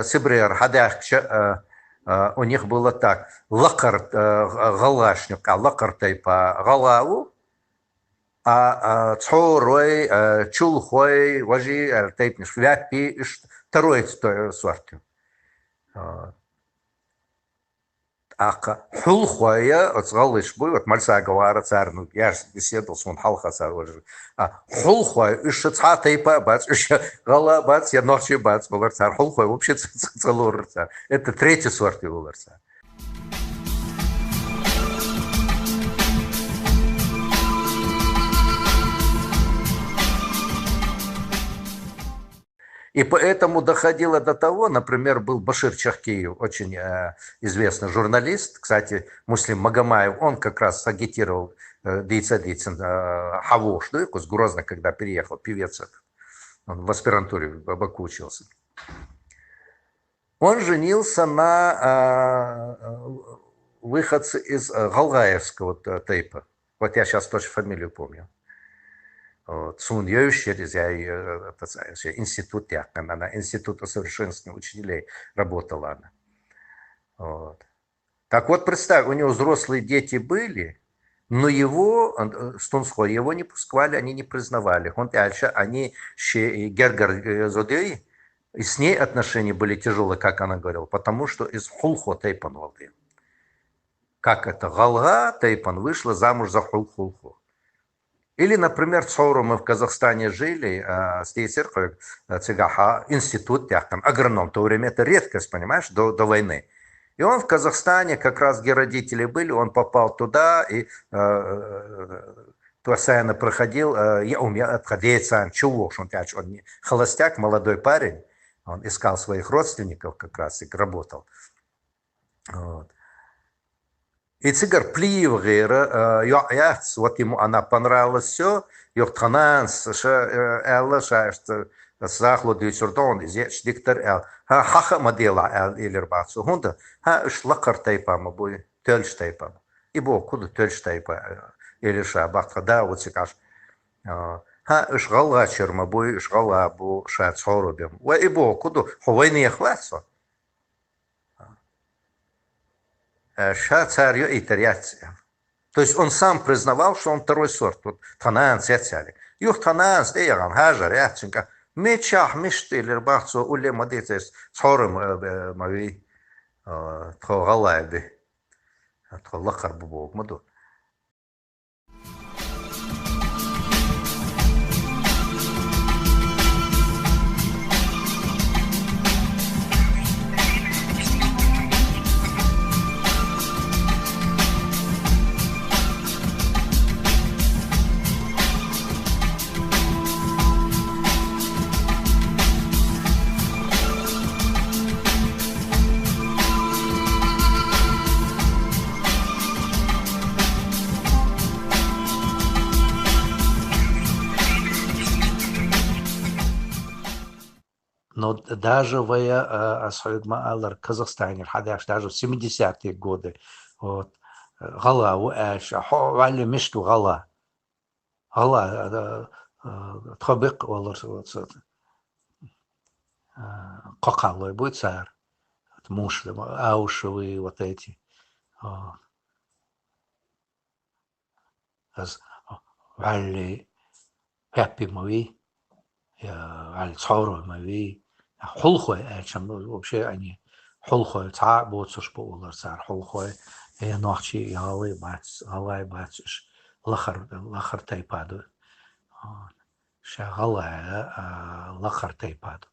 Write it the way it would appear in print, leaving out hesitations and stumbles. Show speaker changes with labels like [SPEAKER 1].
[SPEAKER 1] Сибрер, Хадяхча, у них было так: лакар, галашник, лакар тайпа галау, а цорой, чулхой, важи тайпниш, вяпи, второй сорт. Ака хулхоя отсгалыш бой вот мальса гавара царну я же беседовал с он халха цар уже хулхоя еще цатай по бац еще гала бац я ночи бац был цар хулхоя вообще целур цар это третий сорт его цар. И поэтому доходило до того, например, был Башир Чахкиев, очень известный журналист, кстати, Муслим Магомаев, он как раз агитировал Дейца Дейцин Хавош, да, из Грозно, когда переехал, певец этот. Он в аспирантуре в Баку учился. Он женился на выходце из Галгаевского тейпа. Вот я сейчас точно фамилию помню. Цун Йовщерез, институт, она институт усовершенствования учителей работала она. Вот. Так вот, представь, у него взрослые дети были, но его, Стунсхой, его не пускали, они не признавали. Он дальше, они, Гергар Зодей, и с ней отношения были тяжелые, как она говорила, потому что из Хулхо Тейпан волды. Как это? Галга Тейпан вышла замуж за Хулхулхо. Или, например, Цору мы в Казахстане жили, Цыгаха, институт, агроном, в то время это редкость, понимаешь, до войны. И он в Казахстане, как раз где родители были, он попал туда, и постоянно проходил, я умел отходить, чего, он холостяк, молодой парень, он искал своих родственников как раз и работал. Вот. И цыгар плиевгера, вот ему она понравилась все, йохтананс, элла, что сахло дюсердон, здесь диктор эл, хаха модела эл или рбацу, хунда, шлакар тайпа, мабуй, тельш тайпа, и бог, куда тельш тайпа, или ша, бахта, да, вот цикаш, шгала черма, бой, шгала, бо ша цорубим, и бог, куда, ховайны ехватся. Царь и тарьяция. То есть он сам признавал, что он второй сорт. Вот тананс яцали. Юх тананс дейган хажар яцинка. Мечах мишти лирбахцу уле мадитес цорым мави тхогалайби. Тхоллахар бубок маду. Но даже в Казахстане, даже в 70-е годы, вот, гала, вали мишту гала, тхабик, кокалой будет царь, муж, аушевые вот эти. Вали пяпи мои, вали цауры мои. Хулхой, вообще они хулхой, ца боцуш боулар цар хулхой, ночи ялай бац, лахар тайпаду, шагалай лахар тайпаду.